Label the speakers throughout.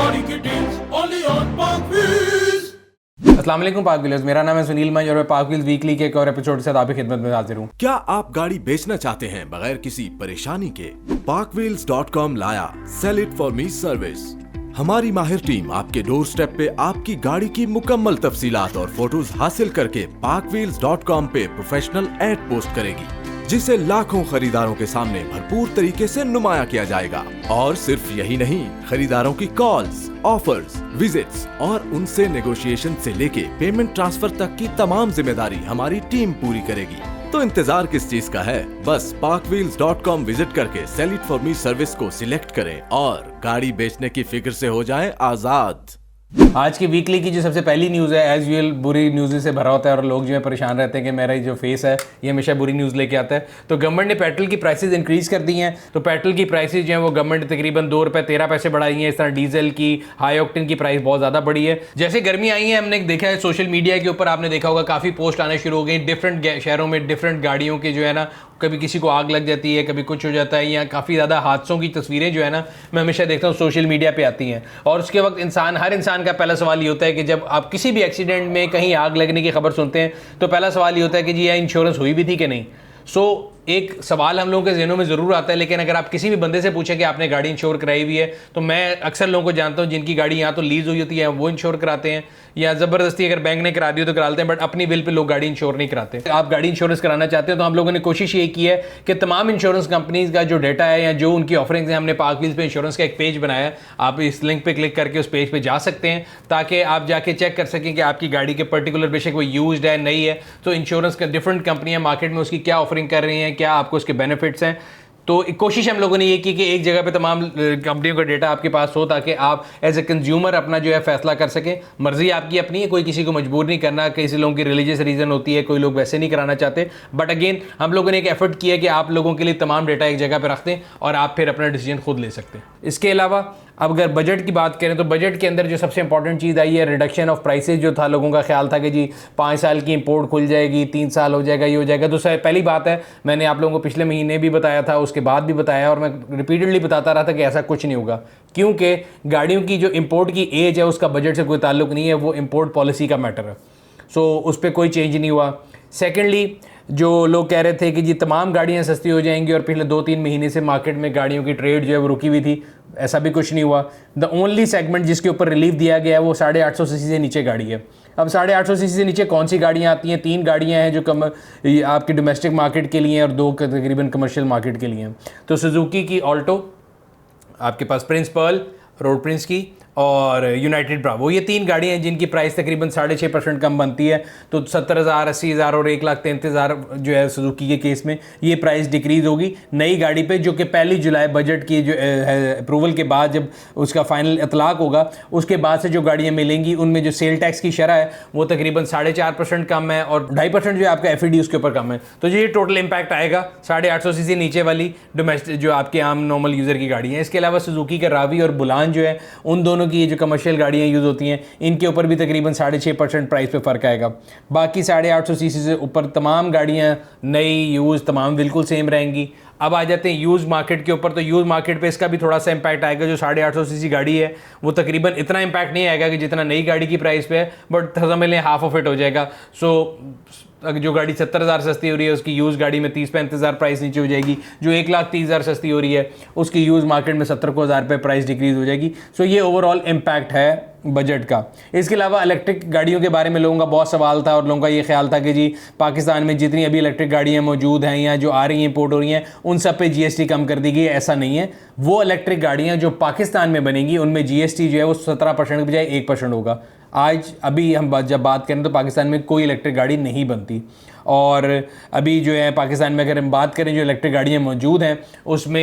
Speaker 1: गाड़ी की deals only on पाक व्हील्स।
Speaker 2: अस्सलाम वालेकुम पाक व्हीलर्स, मेरा नाम है सुनील मंज और मैं पाक व्हील्स वीकली के एक और एपिसोड के साथ आपकी खिदमत में हाजिर हूँ।
Speaker 3: क्या आप गाड़ी बेचना चाहते हैं बगैर किसी परेशानी के? parkwheels.com लाया sell it for me service. हमारी माहिर टीम आपके डोर स्टेप पे आपकी गाड़ी की मुकम्मल तफसीलात और फोटोज हासिल करके parkwheels.com पे प्रोफेशनल एड पोस्ट करेगी, जिसे लाखों खरीदारों के सामने भरपूर तरीके से नुमाया किया जाएगा। और सिर्फ यही नहीं, खरीदारों की कॉल्स, ऑफर्स, विजिट्स और उनसे नेगोशिएशन से लेके पेमेंट ट्रांसफर तक की तमाम जिम्मेदारी हमारी टीम पूरी करेगी। तो इंतजार किस चीज का है? बस parkwheels.com विजिट करके sell it for me service को सिलेक्ट करें और गाड़ी बेचने की फिक्र से हो जाएं आजाद।
Speaker 2: आज की वीकली की जो सबसे पहली न्यूज़ है, एज यूजुअल बुरी न्यूज़ से भरा होता है और लोग जो है परेशान रहते हैं कि मेरा जो फेस है ये हमेशा बुरी न्यूज़ लेके आता है। तो गवर्नमेंट ने पेट्रोल की प्राइसेस इंक्रीज़ कर दी हैं। तो पेट्रोल की प्राइसेस जो है वो गवर्नमेंट ने तकरीबन 2 रुपये 13 पैसे बढ़ाई हैं। इस तरह डीजल की, हाई ऑक्टेन की प्राइस बहुत ज़्यादा बढ़ी है। जैसे गर्मी आई है, हमने देखा है सोशल मीडिया के ऊपर, आपने देखा होगा काफ़ी पोस्ट आने शुरू हो गई डिफरेंट शहरों में डिफरेंट गाड़ियों के जो है ना, कभी किसी को आग लग जाती है, कभी कुछ हो जाता है, या काफ़ी ज़्यादा हादसों की तस्वीरें जो है ना मैं हमेशा देखता हूँ सोशल मीडिया पे आती हैं। और उसके वक्त हर इंसान का पहला सवाल ये होता है कि जब आप किसी भी एक्सीडेंट में कहीं आग लगने की खबर सुनते हैं तो पहला सवाल ये होता है कि जी यह इंश्योरेंस हुई भी थी कि नहीं। एक सवाल हम लोगों के ज़हनों में ज़रूर आता है, लेकिन अगर आप किसी भी बंदे से पूछें कि आपने गाड़ी इंश्योर कराई हुई है, तो मैं अक्सर लोगों को जानता हूं जिनकी गाड़ी यहाँ तो लीज हुई होती है वो इंश्योर कराते हैं, या ज़बरदस्ती अगर बैंक ने करा दी हो तो करा लेते हैं, बट अपनी बिल पे लोग गाड़ी इंश्योर नहीं कराते। आप गाड़ी इंश्योरेंस कराना चाहते हो तो हम लोगों ने कोशिश ये की है कि तमाम इंश्योरेंस कंपनीज का जो डाटा है या जो उनकी ऑफरिंग्स हैं, हमने पाक व्हील्स पे इंश्योरेंस का एक पेज बनाया है। आप इस लिंक पे क्लिक करके उस पेज पे जा सकते हैं ताकि आप जाके चेक कर सकें कि आपकी गाड़ी के पर्टिकुलर, बेशक वो यूज्ड है नई है, तो इंश्योरेंस का डिफरेंट कंपनियां मार्केट में उसकी क्या ऑफरिंग कर रही हैं, क्या आपको उसके बेनिफिट्स हैं। तो कोशिश हम लोगों ने ये की कि एक जगह पे तमाम कंपनियों का डेटा आपके पास हो ताकि आप एज ए कंज्यूमर अपना जो है फैसला कर सकें। मर्जी आपकी अपनी है, कोई किसी को मजबूर नहीं करना। किसी लोगों की रिलीजियस रीज़न होती है, कोई लोग वैसे नहीं कराना चाहते, बट अगेन हम लोगों ने एक एफर्ट किया कि आप लोगों के लिए तमाम डेटा एक जगह पे रख दें और आप फिर अपना डिसीजन खुद ले सकते हैं। इसके अलावा अब अगर बजट की बात करें तो बजट के अंदर जो सबसे इंपॉर्टेंट चीज़ आई है रिडक्शन ऑफ प्राइसेस। जो था लोगों का ख्याल था कि जी 5 साल की इंपोर्ट खुल जाएगी, 3 साल हो जाएगा, ये हो जाएगा। तो पहली बात है, मैंने आप लोगों को पिछले महीने भी बताया था, उसके बाद भी बताया और मैं रिपीटेडली बताता रहा था कि ऐसा कुछ नहीं होगा, क्योंकि गाड़ियों की जो इंपोर्ट की एज है उसका बजट से कोई ताल्लुक नहीं है, वो इंपोर्ट पॉलिसी का मैटर है। सो उस पर कोई चेंज नहीं हुआ। सेकेंडली, जो लोग कह रहे थे कि जी तमाम गाड़ियां सस्ती हो जाएंगी और पिछले 2-3 महीने से मार्केट में गाड़ियों की ट्रेड जो है वो रुकी हुई थी, ऐसा भी कुछ नहीं हुआ। द ओनली सेगमेंट जिसके ऊपर रिलीफ दिया गया है वो 850 सीसी से नीचे गाड़ी है। अब 850 सीसी से नीचे कौन सी गाड़ियाँ आती हैं? 3 गाड़ियाँ हैं जो आपकी डोमेस्टिक मार्केट के लिए हैं और 2 तकरीबन कमर्शियल मार्केट के लिए हैं। तो सुजुकी की ऑल्टो, आपके पास प्रिंस पर्ल, रोड प्रिंस की और यूनाइटेड ब्रावो, ये 3 गाड़ियाँ हैं जिनकी प्राइस तकरीबन 6.5% कम बनती है। तो 70,000, 80,000 और 1,33,000 जो है सुजुकी के केस में ये प्राइस डिक्रीज़ होगी नई गाड़ी पे, जो कि 1 जुलाई बजट की जो अप्रूवल के बाद जब उसका फाइनल इतलाक होगा उसके बाद से जो गाड़ियाँ मिलेंगी उनमें जो सेल टैक्स की शरह है वो तकरीबन 4.5% कम है और 2.5% जो है आपका FED उसके ऊपर कम है। तो ये टोटल इम्पैक्ट आएगा 850 सीसी नीचे वाली डोमेस्टिक जो आपके आम नॉर्मल यूज़र की गाड़ी है। इसके अलावा सुजुकी का रावी और बुलान जो है, उन दोनों की जो कमर्शियल गाड़ियां यूज़ होती हैं, इनके ऊपर भी तकरीबन 6.5% प्राइस पे फ़र्क आएगा। बाकी 850 सीसी से ऊपर तमाम गाड़ियां नई यूज़ तमाम बिल्कुल सेम रहेंगी। अब आ जाते हैं यूज़ मार्केट के ऊपर। तो यूज़ मार्केट पे इसका भी थोड़ा सा इंपैक्ट आएगा। जो 850 सीसी गाड़ी है वो तकरीबन इतना इंपैक्ट नहीं आएगा कि जितना नई गाड़ी की प्राइस पे है, बट समझ लें हाफ ऑफ इट हो जाएगा। सो अगर जो गाड़ी 70,000 सस्ती हो रही है उसकी यूज़ गाड़ी में 30-35,000 प्राइस नीचे हो जाएगी। जो 1,30,000 सस्ती हो रही है उसकी यूज़ मार्केट में 70,000 रुपये प्राइस डिक्रीज़ हो जाएगी। सो ये ओवरऑल इम्पैक्ट है बजट का। इसके अलावा इलेक्ट्रिक गाड़ियों के बारे में लोगों का बहुत सवाल था और लोगों का ये ख्याल था कि जी पाकिस्तान में जितनी अभी इलेक्ट्रिक गाड़ियाँ मौजूद हैं या जो आ रही हैं, इंपोर्ट हो रही हैं, उन सब पे GST कम कर दी गई है। ऐसा नहीं है। वो इलेक्ट्रिक गाड़ियाँ जो पाकिस्तान में बनेंगी उनमें GST जो है वो 17% के बजाय 1% होगा। आज अभी हम जब बात करें तो पाकिस्तान में कोई इलेक्ट्रिक गाड़ी नहीं बनती। और अभी जो है पाकिस्तान में अगर हम बात करें जो इलेक्ट्रिक गाड़ियाँ मौजूद हैं उसमें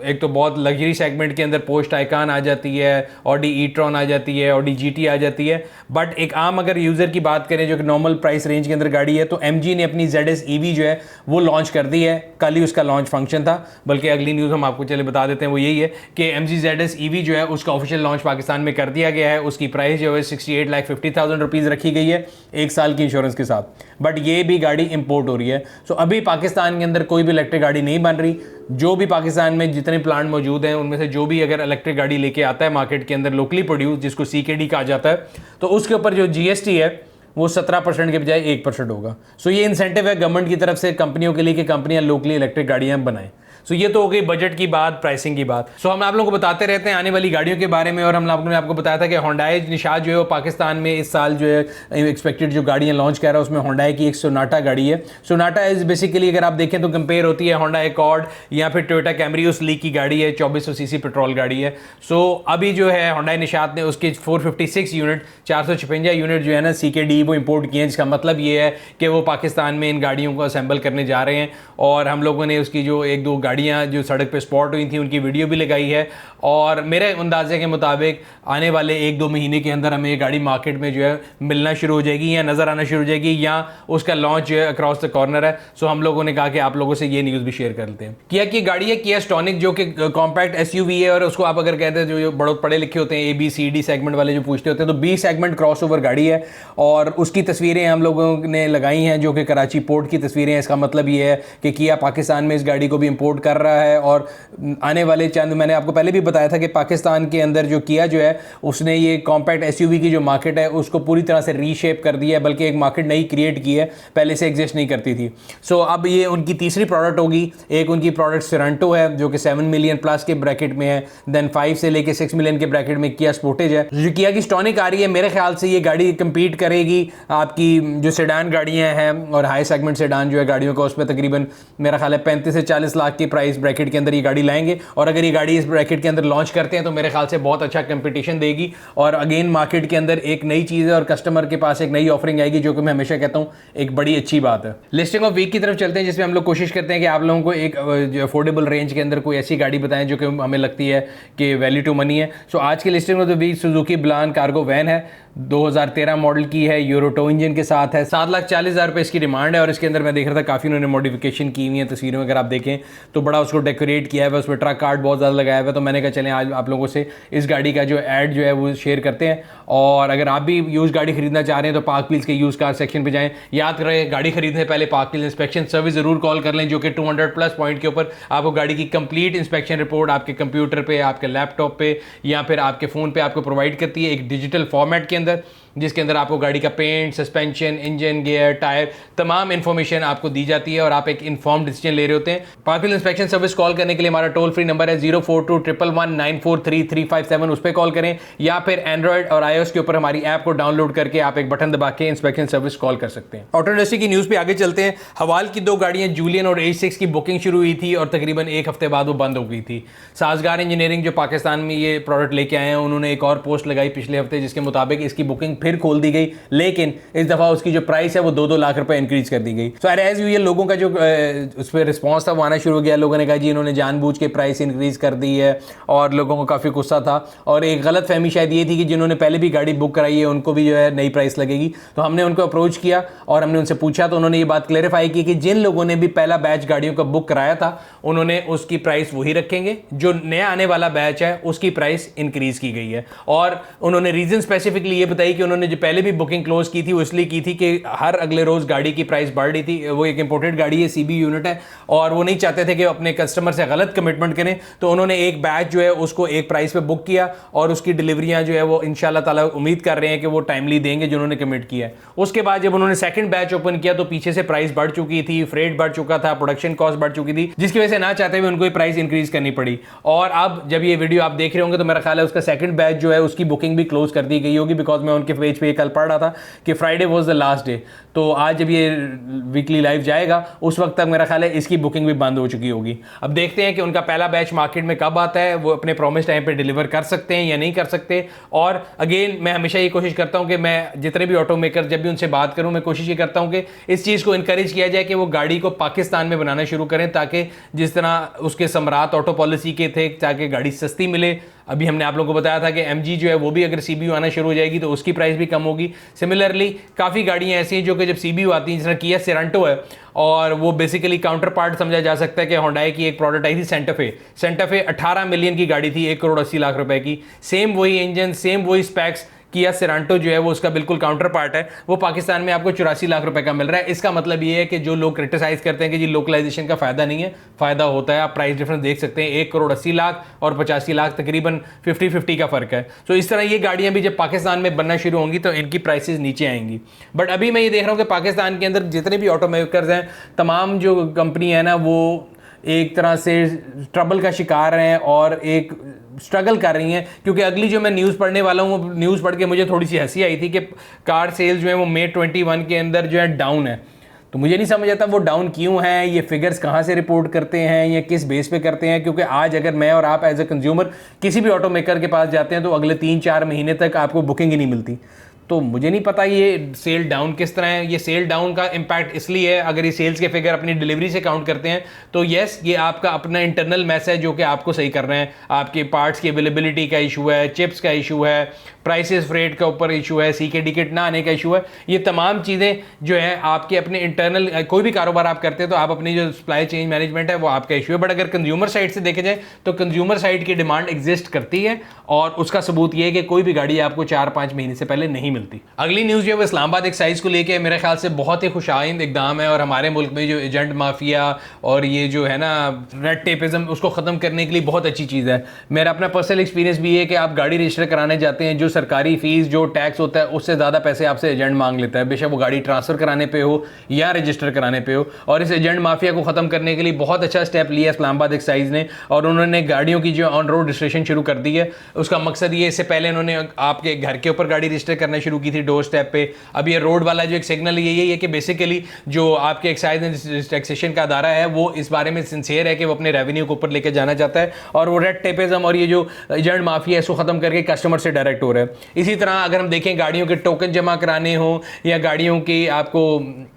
Speaker 2: एक तो बहुत लग्जरी सेगमेंट के अंदर पोर्श टायकान आ जाती है, ऑडी ई-ट्रॉन आ जाती है, ऑडी GT आ जाती है। बट एक आम अगर यूज़र की बात करें जो कि नॉर्मल प्राइस रेंज के अंदर गाड़ी है, तो MG ने अपनी ZS EV जो है वो लॉन्च कर दी है। कल ही उसका लॉन्च फंक्शन था, बल्कि अगली न्यूज़ हम आपको चले बता देते हैं, वो यही है कि MG ZS EV जो है उसका ऑफिशियल लॉन्च पाकिस्तान में कर दिया गया है। उसकी प्राइस जो है 68,50,000 रुपीज़ रखी गई है 1 साल की इंश्योरेंस के साथ। बट ये भी गाड़ी इंपोर्ट हो रही है। सो अभी पाकिस्तान के अंदर कोई भी इलेक्ट्रिक गाड़ी नहीं बन रही। जो भी पाकिस्तान में जितने प्लांट मौजूद हैं उनमें से जो भी अगर इलेक्ट्रिक गाड़ी लेके आता है मार्केट के अंदर लोकली प्रोड्यूस, जिसको CKD कहा जाता है, तो उसके ऊपर जो GST है वो 17% के बजाय 1% होगा। सो ये इंसेंटिव है गवर्नमेंट की तरफ से कंपनियों के लिए कि कंपनियां लोकली इलेक्ट्रिक गाड़ियां बनाएं। सो ये तो हो गई बजट की बात, प्राइसिंग की बात। सो हम आप लोगों को बताते रहते हैं आने वाली गाड़ियों के बारे में, और हम लोगों ने आपको बताया था कि Hyundai निशाद जो है वो पाकिस्तान में इस साल जो है एक्सपेक्टेड जो गाड़ियां लॉन्च कर रहा है उसमें Hyundai की एक सोनाटा गाड़ी है। सोनाटा इज बेसिकली अगर आप देखें तो कंपेयर होती है Hyundai Accord या फिर टोयोटा कैमरी, उस लीग की गाड़ी है, 2400 सीसी पेट्रोल गाड़ी है। सो अभी जो है Hyundai निशाद ने उसके 456 यूनिट, 456 यूनिट जो है ना CKD वो इंपोर्ट किए हैं, जिसका मतलब ये है कि वो पाकिस्तान में इन गाड़ियों को असेंबल करने जा रहे हैं। और हम लोगों ने उसकी जो एक दो गाड़ियाँ जो सड़क पे स्पॉट हुई थी उनकी वीडियो भी लगाई है, और मेरे अंदाजे के मुताबिक आने वाले 1-2 महीने के अंदर हमें ये गाड़ी मार्केट में जो है मिलना शुरू हो जाएगी या नज़र आना शुरू हो जाएगी, या उसका लॉन्च जो है अक्रॉस द कॉर्नर है। सो हम लोगों ने कहा कि आप लोगों से ये न्यूज़ भी शेयर कर लेते हैं। किया की गाड़ी है किया स्टॉनिक, जो कि कॉम्पैक्ट SUV है, और उसको आप अगर कहते हैं जो बड़े पढ़े लिखे होते हैं ABCD सेगमेंट वाले जो पूछते होते हैं, तो B सेगमेंट क्रॉसओवर गाड़ी है, और उसकी तस्वीरें हम लोगों ने लगाई हैं जो कि कराची पोर्ट की तस्वीरें हैं। इसका मतलब ये है कि किया पाकिस्तान में इस गाड़ी को भी इंपोर्ट कर रहा है, और आने वाले चंद, मैंने आपको पहले भी बताया था कि पाकिस्तान के अंदर जो किया जो है उसने ये कॉम्पैक्ट SUV की जो मार्केट है उसको पूरी तरह से रीशेप कर दिया है, बल्कि एक मार्केट नई क्रिएट की है, पहले से एग्जिस्ट नहीं करती थी। सो अब ये उनकी तीसरी प्रोडक्ट होगी। एक उनकी प्रोडक्ट Sorento है जो कि 7 मिलियन प्लस के ब्रैकेट में है, देन 5 से लेके 6 मिलियन के ब्रैकेट में किया स्पोर्टेज है। जो किया की स्टॉनिक आ रही है, मेरे ख्याल से ये गाड़ी कम्पीट करेगी आपकी जो सेडान गाड़ियाँ हैं, और हाई सेगमेंट सेडान जो है गाड़ियों का, उस पर तकरीबन मेरा ख्याल है 35 से 40 लाख की प्राइस ब्रैकेट के अंदर ये गाड़ी लाएंगे। और अगर ये गाड़ी इस ब्रैकेट के अंदर लॉन्च करते हैं तो मेरे ख्याल से बहुत अच्छा कंपटीशन देगी, और अगेन मार्केट के अंदर एक नई चीज़ है और कस्टमर के पास एक नई ऑफरिंग आएगी, जो कि मैं हमेशा कहता हूँ एक बड़ी अच्छी बात है। लिस्टिंग ऑफ वीक की तरफ चलते हैं, जिसमें हम लोग कोशिश करते हैं कि आप लोगों को एक अफोर्डेबल रेंज के अंदर कोई ऐसी गाड़ी बताएं जो कि हमें लगती है कि वैल्यू टू मनी है। सो आज की listing of the week Suzuki ब्लान कार्गो वैन है, 2013 मॉडल की है, यूरोटो इंजन के साथ है, 7,40,000 रुपये इसकी डिमांड है। और इसके अंदर मैं देख रहा था काफ़ी उन्होंने मॉडिफिकेशन की हुई है, तस्वीरों में अगर आप देखें तो बड़ा उसको डेकोरेट किया है, उसमें ट्रक कार्ड बहुत ज़्यादा लगाया हुआ है। तो मैंने कहा चलें आज आप लोगों से इस गाड़ी का जो ऐड जो है वो शेयर करते हैं। और अगर आप भी यूज़ गाड़ी खरीदना चाह रहे हैं तो पार्क व्हील्स के यूज़ कार सेक्शन पर जाएँ। याद करें गाड़ी खरीदने से पहले पार्क व्हील्स इंस्पेक्शन सर्विस ज़रूर कॉल कर लें, जो कि 200+ पॉइंट के ऊपर आपको गाड़ी की कंप्लीट इंस्पेक्शन रिपोर्ट आपके कंप्यूटर पे, आपके लैपटॉप पे या फिर आपके फ़ोन पे आपको प्रोवाइड करती है एक डिजिटल फॉर्मेट के अंदर, जिसके अंदर आपको गाड़ी का paint, suspension, engine, gear, tyre, तमाम इन्फॉर्मेशन आपको दी जाती है और आप एक इन्फॉर्म डिसीजन ले रहे होते हैं। Park wheel inspection service call करने के लिए हमारा टोल फ्री नंबर है 042111943357, उस पर कॉल करें, या फिर एंड्रॉइड और iOS के ऊपर हमारी ऐप को डाउनलोड करके आप एक बटन दबा के इंस्पेक्शन सर्विस कॉल कर सकते हैं। ऑटो इंडस्ट्री की न्यूज़ पे आगे चलते हैं। हवाल की 2 गाड़ियां जूलियन और H6 की बुकिंग शुरू हुई थी और तकरीबन 1 हफ्ते बाद वो बंद हो गई थी। साजगार इंजीनियरिंग जो पाकिस्तान में ये प्रोडक्ट लेके आए हैं, उन्होंने एक और पोस्ट लगाई पिछले हफ्ते जिसके मुताबिक इसकी बुकिंग फिर खोल दी गई, लेकिन इस दफ़ा उसकी जो प्राइस है वो 2-2 लाख रुपए इंक्रीज कर दी गई। सो एज यूजुअल लोगों का जो उस पर रिस्पॉन्स था वो आना शुरू हो गया। लोगों ने कहा जी इन्होंने जानबूझ के प्राइस इंक्रीज कर दी है, और लोगों को काफ़ी गुस्सा था। और एक गलत फहमी शायद ये थी कि जिन्होंने पहले भी गाड़ी बुक कराई है उनको भी जो है नई प्राइस लगेगी। तो हमने उनको अप्रोच किया और हमने उनसे पूछा, तो उन्होंने ये बात क्लेरिफाई की कि जिन लोगों ने भी पहला बैच गाड़ियों का बुक कराया था उन्होंने उसकी प्राइस वही रखेंगे, जो नया आने वाला बैच है उसकी प्राइस इंक्रीज की गई है। और उन्होंने रीजन स्पेसिफिकली ये बताई कि उन्होंने जो पहले भी बुकिंग क्लोज की थी वो इसलिए की थी कि हर अगले रोज गाड़ी की प्राइस बढ़ रही थी। वो एक इंपोर्टेड गाड़ी है, CB यूनिट है, और वो नहीं चाहते थे कि अपने कस्टमर से गलत कमिटमेंट करें। तो उन्होंने एक बैच जो है उसको एक प्राइस पे बुक किया और उसकी डिलीवरियां जो है वो इंशाल्लाह ताला उम्मीद कर रहे हैं कि वो टाइमली देंगे जो उन्होंने कमिट किया है। उसके बाद जब उन्होंने सेकंड बैच ओपन किया तो पीछे से प्राइस बढ़ चुकी थी, फ्रेट बढ़ चुका था, प्रोडक्शन कॉस्ट बढ़ चुकी थी, जिसकी वजह से ना चाहते हुए उनको प्राइस इंक्रीज करनी पड़ी। और अब जब ये वीडियो आप देख रहे होंगे तो मेरा ख्याल है उसका सेकंड बैच जो है उसकी बुकिंग भी क्लोज कर दी गई होगी, बिकॉज मैं उनके पेज पे कल पढ़ रहा था कि Friday was the last day. तो आज जब ये वीकली लाइव जाएगा उस वक्त तक मेरा ख्याल है इसकी बुकिंग भी बंद हो चुकी होगी। अब देखते हैं कि उनका पहला बैच मार्केट में कब आता है, वो अपने प्रॉमिस टाइम पे डिलीवर कर सकते हैं या नहीं कर सकते। और अगेन मैं हमेशा ये कोशिश करता हूं कि मैं जितने भी ऑटो मेकर जब भी उनसे बात करूं मैं कोशिश ये करता हूं कि इस चीज़ को इनकरेज किया जाए कि वो गाड़ी को पाकिस्तान में बनाना शुरू करें, ताकि जिस तरह उसके सम्राट ऑटो पॉलिसी के थे ताकि गाड़ी सस्ती मिले। अभी हमने आप लोगों को बताया था कि MG जो है वो भी अगर CBU आना शुरू हो जाएगी तो उसकी प्राइस भी कम होगी। सिमिलरली काफ़ी गाड़ियाँ ऐसी हैं जो कि जब CBU आती हैं, जिस तरह किया Sorento है, और वो बेसिकली काउंटर पार्ट समझा जा सकता है कि Hyundai की एक प्रोडक्ट आई थी सेंटा फे 18 मिलियन की गाड़ी थी, 1 करोड़ 80 लाख रुपए की, सेम वही इंजन, सेम वही स्पेक्स, किया सेरांटो जो है वो उसका बिल्कुल काउंटर पार्ट है, वो पाकिस्तान में आपको 84 लाख रुपए का मिल रहा है। इसका मतलब ये है कि जो लोग क्रिटिसाइज करते हैं कि जी लोकलाइजेशन का फायदा नहीं है, फायदा होता है। आप प्राइस डिफरेंस देख सकते हैं, 1 करोड़ 80 लाख और 85 लाख, तकरीबन 50-50 का फर्क है। तो इस तरह ये गाड़ियां भी जब पाकिस्तान में बनना शुरू होंगी तो इनकी प्राइसेस नीचे आएंगी। बट अभी मैं ये देख रहा हूँ कि पाकिस्तान के अंदर जितने भी ऑटो मेकर्स हैं, तमाम जो कंपनी है ना, वो एक तरह से ट्रबल का शिकार हैं और एक स्ट्रगल कर रही हैं। क्योंकि अगली जो मैं न्यूज़ पढ़ने वाला हूँ, वो न्यूज़ पढ़ के मुझे थोड़ी सी हंसी आई थी कि कार सेल्स जो है वो मई 21 के अंदर जो है डाउन है। तो मुझे नहीं समझ आता वो डाउन क्यों है, ये फिगर्स कहाँ से रिपोर्ट करते हैं या किस बेस पे करते हैं। क्योंकि आज अगर मैं और आप एज ए कंज्यूमर किसी भी ऑटो मेकर के पास जाते हैं तो अगले 3-4 महीने तक आपको बुकिंग ही नहीं मिलती। तो मुझे नहीं पता ये सेल डाउन किस तरह है। ये सेल डाउन का इम्पैक्ट इसलिए है, अगर ये सेल्स के फिगर अपनी डिलीवरी से काउंट करते हैं तो यस, ये आपका अपना इंटरनल मैस है जो कि आपको सही कर रहे हैं। आपके पार्ट्स की अवेलेबिलिटी का इशू है, चिप्स का इशू है, प्राइसेस फ्रेट का ऊपर इशू है, सीके टिकट ना आने का इशू है। ये तमाम चीज़ें जो है आपके अपने इंटरनल, कोई भी कारोबार आप करते हैं तो आप अपनी जो सप्लाई चेन मैनेजमेंट है वो आपका इशू है। बट अगर कंज्यूमर साइड से देखे जाए तो कंज्यूमर साइड की डिमांड एग्जिस्ट करती है और उसका सबूत ये है कि कोई भी गाड़ी आपको 4-5 महीने से पहले नहीं मिलती। अगली न्यूज़ जो है वो इस्लामाबाद एक्साइज को लेके मेरे ख्याल से बहुत ही खुशाइंद इकदाम है और हमारे मुल्क में जो एजेंट माफिया और ये जो है ना रेड टेपिज्म, उसको ख़त्म करने के लिए बहुत अच्छी चीज़ है। मेरा अपना पर्सनल एक्सपीरियंस भी है कि आप गाड़ी रजिस्टर कराने जाते हैं, जो सरकारी फीस जो टैक्स होता है उससे ज़्यादा पैसे आपसे एजेंट मांग लेता है, बेशक वो गाड़ी ट्रांसफ़र कराने पे हो या रजिस्टर कराने पे हो। और इस एजेंट माफिया को ख़त्म करने के लिए बहुत अच्छा स्टेप लिया इस्लामाबाद एक्साइज ने और उन्होंने गाड़ियों की जो ऑन रोड रजिस्ट्रेशन शुरू कर दी है। उसका मकसद ये, इससे पहले उन्होंने आपके घर के ऊपर गाड़ी रजिस्टर करना शुरू की थी डोर स्टेप पे। अब ये रोड वाला जो एक सिग्नल यही है कि बेसिकली जो आपके एक्साइज एंड टैक्सेशन का अदारा है वो इस बारे में सिंसियर है कि वो अपने रेवेन्यू को ऊपर लेके जाना चाहता है और वो रेड टेपिज्म और ये जो एजेंट माफिया है इसको ख़त्म करके कस्टमर से डायरेक्ट हो रहा है। इसी तरह अगर हम देखें गाड़ियों के टोकन जमा कराने हो या गाड़ियों की आपको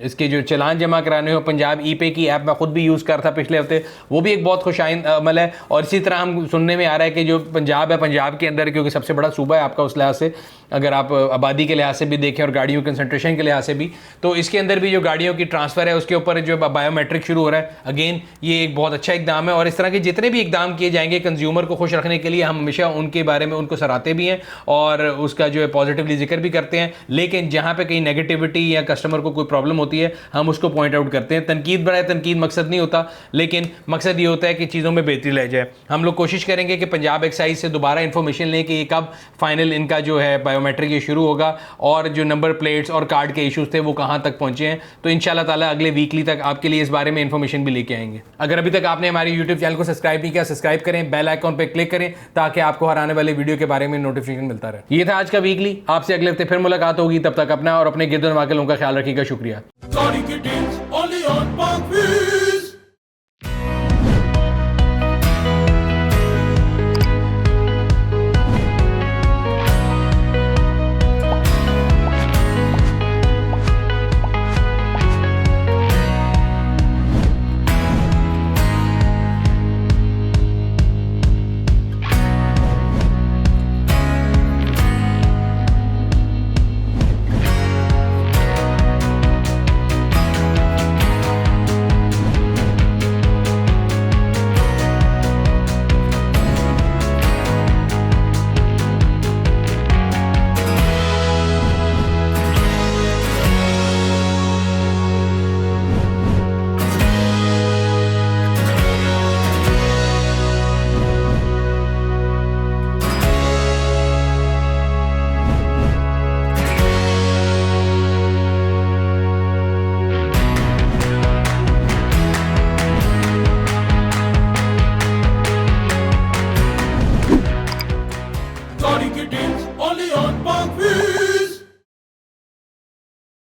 Speaker 2: इसके जो चालान जमा कराने हो, पंजाब ई पे की ऐप मैं खुद भी यूज़ कर था पिछले हफ्ते, वो भी एक बहुत खुशाइंद अमल है। और इसी तरह हम सुनने में आ रहा है कि जो पंजाब है, पंजाब के अंदर क्योंकि सबसे बड़ा सूबा है आपका उस लिहाज से, अगर आप आबादी के लिहाज से भी देखें और गाड़ियों कंसंट्रेशन के लिहाज से भी, तो इसके अंदर भी जो गाड़ियों की ट्रांसफ़र है उसके ऊपर जो बायोमेट्रिक शुरू हो रहा है। अगेन ये एक बहुत अच्छा इकदाम है और इस तरह के जितने भी इकदाम किए जाएंगे कंज्यूमर को खुश रखने के लिए, हम हमेशा उनके बारे में उनको सराहते भी हैं और उसका जो है पॉजिटिवली जिक्र भी करते हैं। लेकिन जहाँ पे कहीं नेगेटिविटी या कस्टमर को कोई प्रॉब्लम होती है हम उसको पॉइंट आउट करते हैं। तनकीद बनाए, तनकीद मकसद नहीं होता, लेकिन मकसद ये होता है कि चीज़ों में बेहतरी ला जाए। हम लोग कोशिश करेंगे कि पंजाब एक्साइज से दोबारा इन्फॉर्मेशन लें कि ये कब फाइनल इनका जो है बायोमेट्रिक ये शुरू होगा और जो नंबर प्लेट्स और कार्ड के इश्यूज थे वो कहाँ तक पहुँचे हैं। तो इंशाल्लाह ताला अगले वीकली तक आपके लिए इस बारे में इन्फॉर्मेशन भी लेके आएंगे। अगर अभी तक आपने हमारे यूट्यूब चैनल को सब्सक्राइब नहीं किया, सब्सक्राइब करें, बेल आइकॉन पर क्लिक करें ताकि आपको हर आने वाले वीडियो के बारे में नोटिफिकेशन मिलता रहे। ये था आज का वीकली, आपसे अगले हफ्ते फिर मुलाकात होगी। तब तक अपना और अपने गिरदोनवा के लोगों का ख्याल रखिएगा। शुक्रिया।
Speaker 1: गाड़ी की डील्स only on Parkville.